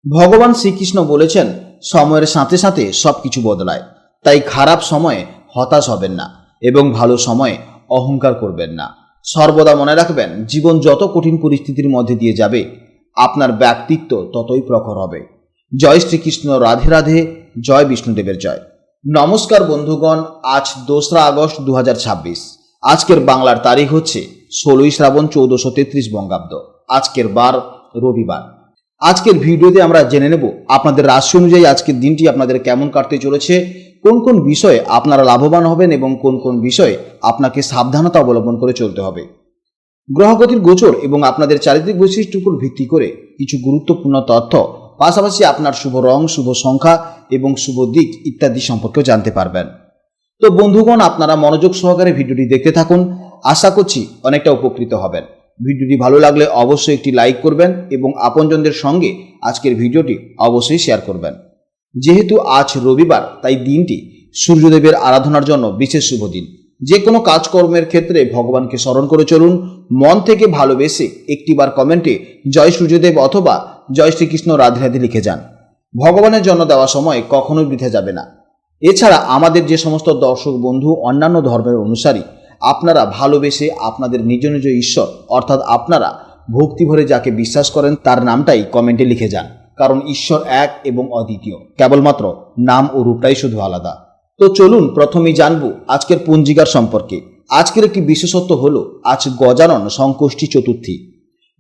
ভগবান শ্রীকৃষ্ণ বলেছেন, সময়ের সাথে সাথে সবকিছু বদলায়। তাই খারাপ সময়ে হতাশ হবেন না এবং ভালো সময়ে অহংকার করবেন না। সর্বদা মনে রাখবেন, জীবন যত কঠিন পরিস্থিতির মধ্যে দিয়ে যাবে, আপনার ব্যক্তিত্ব ততই প্রখর হবে। জয় শ্রীকৃষ্ণ, রাধে রাধে, জয় বিষ্ণুদেবের জয়। নমস্কার বন্ধুগণ, আজ 2রা আগস্ট 2026। আজকের বাংলার তারিখ হচ্ছে 16ই শ্রাবণ 1433 বঙ্গাব্দ। আজকের বার রবিবার। আজকের ভিডিওতে আমরা জেনে নেব আপনাদের রাশি অনুযায়ী আজকের দিনটি আপনাদের কেমন কাটতে চলেছে, কোন কোন বিষয়ে আপনারা লাভবান হবেন এবং কোন কোন বিষয়ে আপনাকে সাবধানতা অবলম্বন করে চলতে হবে। গ্রহগতির গোচর এবং আপনাদের চারিত্রিক বৈশিষ্ট্যের উপর ভিত্তি করে কিছু গুরুত্বপূর্ণ তথ্য, পাশাপাশি আপনার শুভ রং, শুভ সংখ্যা এবং শুভ দিক ইত্যাদি সম্পর্কেও জানতে পারবেন। তো বন্ধুগণ, আপনারা মনোযোগ সহকারে ভিডিওটি দেখতে থাকুন। আশা করছি অনেকটা উপকৃত হবেন। ভিডিওটি ভালো লাগলে অবশ্যই একটি লাইক করবেন এবং আপনজনদের সঙ্গে আজকের ভিডিওটি অবশ্যই শেয়ার করবেন। যেহেতু আজ রবিবার, তাই দিনটি সূর্যদেবের আরাধনার জন্য বিশেষ শুভ দিন। যে কোনো কাজকর্মের ক্ষেত্রে ভগবানকে স্মরণ করে চলুন। মন থেকে ভালোবেসে একটিবার কমেন্টে জয় সূর্যদেব অথবা জয় শ্রীকৃষ্ণ রাধে রাধে লিখে যান। ভগবানের জন্য দেওয়া সময় কখনোই বৃথা যাবে না। এছাড়া আমাদের যে সমস্ত দর্শক বন্ধু অন্যান্য ধর্মের অনুসারী, আপনারা ভালোবেসে আপনাদের নিজ নিজ ঈশ্বর অর্থাৎ আপনারা ভক্তি ভরে যাকে বিশ্বাস করেন তার নামটাই কমেন্টে লিখে যান। কারণ ঈশ্বর এক এবং অদ্বিতীয়, কেবলমাত্র নাম ও রূপটাই শুধু আলাদা। তো চলুন প্রথমেই জানবো আজকের পঞ্জিকার সম্পর্কে। আজকের একটি বিশেষত্ব হলো আজ গজানন সংকষ্টি চতুর্থী।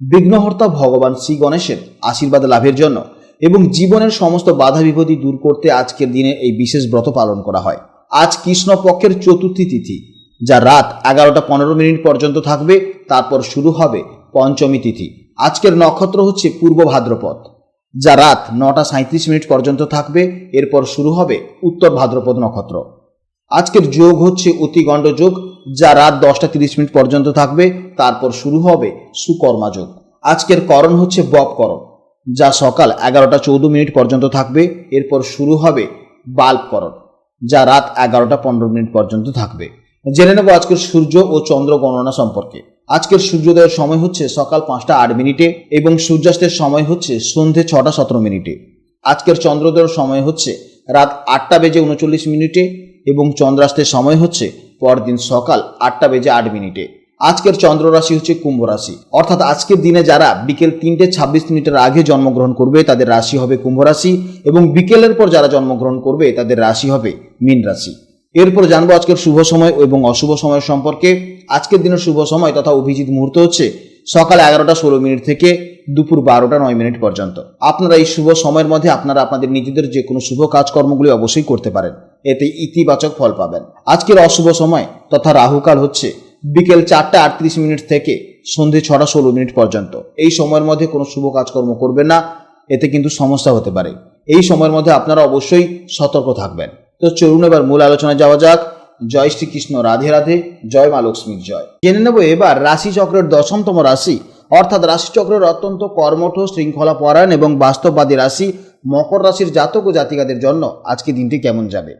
বিঘ্নহর্তা ভগবান শ্রী গণেশের আশীর্বাদ লাভের জন্য এবং জীবনের সমস্ত বাধা বিপত্তি দূর করতে আজকের দিনে এই বিশেষ ব্রত পালন করা হয়। আজ কৃষ্ণপক্ষের চতুর্থী তিথি, যা রাত 11টা 15 পর্যন্ত থাকবে। তারপর শুরু হবে পঞ্চমী তিথি। আজকের নক্ষত্র হচ্ছে পূর্ব ভাদ্রপদ, যা রাত 9টা 37 পর্যন্ত থাকবে। এরপর শুরু হবে উত্তর ভাদ্রপদ নক্ষত্র। আজকের যোগ হচ্ছে অতিগণ্ড যোগ, যা রাত 10টা 30 পর্যন্ত থাকবে। তারপর শুরু হবে সুকর্মা যোগ। আজকের করণ হচ্ছে বপকরণ, যা সকাল 11টা 14 পর্যন্ত থাকবে। এরপর শুরু হবে বাল্বকরণ, যা রাত 11টা 15 পর্যন্ত থাকবে। জেনে নেব আজকের সূর্য ও চন্দ্র গণনা সম্পর্কে। আজকের সূর্যোদয়ের সময় হচ্ছে সকাল 5টা 8 এবং সূর্যাস্তের সময় হচ্ছে সন্ধে 6টা 17। আজকের চন্দ্রোদয়ের সময় হচ্ছে রাত 8টা বেজে 39 এবং চন্দ্রাস্তের সময় হচ্ছে পরদিন সকাল 8টা বেজে 8। আজকের চন্দ্র রাশি হচ্ছে কুম্ভ রাশি, অর্থাৎ আজকের দিনে যারা বিকেল 3টে 26 আগে জন্মগ্রহণ করবে তাদের রাশি হবে কুম্ভ রাশি এবং বিকেলের পর যারা জন্মগ্রহণ করবে তাদের রাশি হবে মীন রাশি। এরপর জানবো আজকের শুভ সময় এবং অশুভ সময় সম্পর্কে। আজকের দিনের শুভ সময় তথা অভিজিৎ মুহূর্ত হচ্ছে সকাল 11টা 16 থেকে দুপুর 12টা 9 পর্যন্ত। আপনারা এই শুভ সময়ের মধ্যে আপনারা আপনাদের নিজেদের যে কোনো শুভ কাজকর্মগুলি অবশ্যই করতে পারেন, এতে ইতিবাচক ফল পাবেন। আজকের অশুভ সময় তথা রাহুকাল হচ্ছে বিকেল 4টা 38 থেকে সন্ধে 6টা 16 পর্যন্ত। এই সময়ের মধ্যে কোনো শুভ কাজকর্ম করবেন না, এতে কিন্তু সমস্যা হতে পারে। এই সময়ের মধ্যে আপনারা অবশ্যই সতর্ক থাকবেন। তো চলুন এবার মূল আলোচনায় যাওয়া যাক। জয় শ্রীকৃষ্ণ, রাধে রাধে, জয় মা লক্ষ্মীর জয়। জেনে নেব এবার রাশিচক্রের 10তম রাশি, অর্থাৎ রাশিচক্রের অত্যন্ত কর্মঠ, শৃঙ্খলা পরায়ণ এবং বাস্তববাদী রাশি মকর রাশির জাতক ও জাতিকাদের জন্য আজকে দিনটি কেমন যাবে।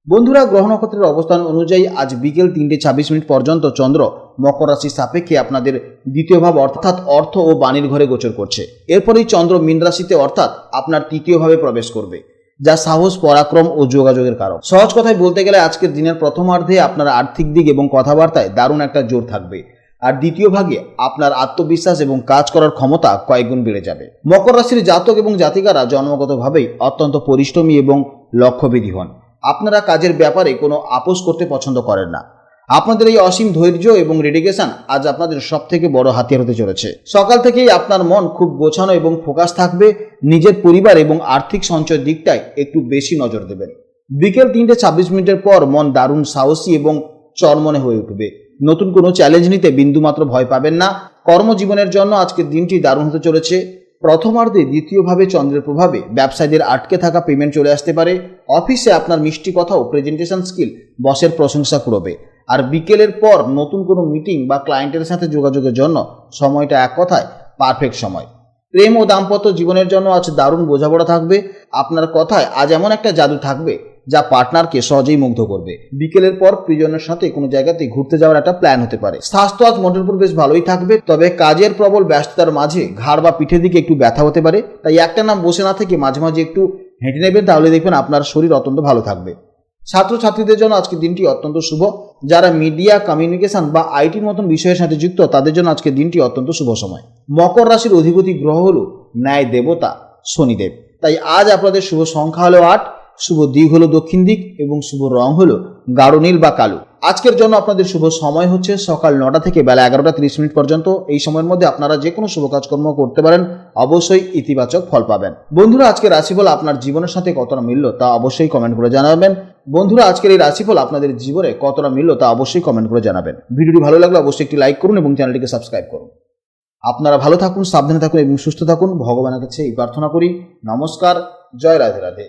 বন্ধুরা, গ্রহ নক্ষত্রের অবস্থান অনুযায়ী আজ বিকেল 3টে 26 পর্যন্ত চন্দ্র মকর রাশির সাপেক্ষে আপনাদের দ্বিতীয় ভাব অর্থাৎ অর্থ ও বাণীর ঘরে গোচর করছে। এরপরেই চন্দ্র মীন রাশিতে অর্থাৎ আপনার তৃতীয় ভাবে প্রবেশ করবে, যা সাহস, পরাক্রম ও যোগাযোগের কারক। সহজ কথায় বলতে গেলে আজকের দিনের প্রথমার্ধে আপনার আর্থিক দিক এবং কথাবার্তায় দারুণ একটা জোর থাকবে, আর দ্বিতীয় ভাগে আপনার আত্মবিশ্বাস এবং কাজ করার ক্ষমতা কয়েকগুণ বেড়ে যাবে। মকর রাশির জাতক এবং জাতিকারা জন্মগতভাবেই অত্যন্ত পরিশ্রমী এবং লক্ষ্যভেদী হন। আপনারা কাজের ব্যাপারে কোনো আপোষ করতে পছন্দ করেন না। আপনাদের এই অসীম ধৈর্য এবং ডেডিকেশন আজ আপনাদের সব থেকে বড় হাতিয়ার হতে চলেছে। সকাল থেকেই আপনার মন খুব গোছানো এবং ফোকাস থাকবে। নিজের পরিবার এবং আর্থিক সঞ্চয়ের দিকটায় একটু বেশি নজর দেবেন। বিকেল 3টে 26 পর মন দারুণ সাহসী এবং চরমনে হয়ে উঠবে। নতুন কোনো চ্যালেঞ্জ নিতে বিন্দুমাত্র ভয় পাবেন না। কর্মজীবনের জন্য আজকের দিনটি দারুণ হতে চলেছে। প্রথমার্ধে দ্বিতীয়ভাবে চন্দ্রের প্রভাবে ব্যবসায়ীদের আটকে থাকা পেমেন্ট চলে আসতে পারে। অফিসে আপনার মিষ্টি কথা ও প্রেজেন্টেশন স্কিল বসের প্রশংসা কুড়াবে। আর বিকেলের পর নতুন কোনো মিটিং বা ক্লায়েন্টের সাথে যোগাযোগের জন্য সময়টা এক কথায় পারফেক্ট সময়। প্রেম ও দাম্পত্য জীবনের জন্য আজ দারুণ বোঝাপড়া থাকবে। আপনার কথায় আজ এমন একটা জাদু থাকবে যা পার্টনারকে সহজেই মুগ্ধ করবে। বিকেলের পর প্রিয়জনের সাথে কোনো জায়গাতে ঘুরতে যাওয়ার একটা প্ল্যান হতে পারে। স্বাস্থ্য আজ মোটের উপর বেশ ভালোই থাকবে, তবে কাজের প্রবল ব্যস্ততার মাঝে ঘাড় বা পিঠের দিকে একটু ব্যথা হতে পারে। তাই একটা নাম বসে না থেকে মাঝে মাঝে একটু হেঁটে নেবেন, তাহলে দেখবেন আপনার শরীর অত্যন্ত ভালো থাকবে। ছাত্রছাত্রীদের জন্য আজকের দিনটি অত্যন্ত শুভ। যারা মিডিয়া, কমিউনিকেশন বা আইটির মতন বিষয়ের সাথে যুক্ত তাদের জন্য আজকের দিনটি অত্যন্ত শুভ সময়। মকর রাশির অধিপতি গ্রহ হলো ন্যায় দেবতা শনিদেব। তাই আজ আপনাদের শুভ সংখ্যা হলো 8, শুভ দিক হলো দক্ষিণ দিক এবং শুভ রং হলো গাঢ় নীল বা কালো। আজকের জন্য আপনাদের শুভ সময় হচ্ছে সকাল 9টা থেকে বেলা 11টা 30 মিনিট পর্যন্ত। এই সময়ের মধ্যে আপনারা যে কোনো শুভ কাজকর্ম করতে পারেন, অবশ্যই ইতিবাচক ফল পাবেন। বন্ধুরা, আজকের রাশিফল আপনার জীবনের সাথে কতটা মিলল তা অবশ্যই কমেন্ট করে জানাবেন। বন্ধুরা, আজকের এই রাশিফল আপনাদের জীবনে কতটা মিলল তা অবশ্যই কমেন্ট করে জানাবেন। ভিডিওটি ভালো লাগলে অবশ্যই একটি লাইক করুন এবং চ্যানেলটিকে সাবস্ক্রাইব করুন। আপনারা ভালো থাকুন, সাবধানে থাকুন এবং সুস্থ থাকুন। ভগবানের কাছে এই প্রার্থনা করি। নমস্কার। জয় রাধে রাধে।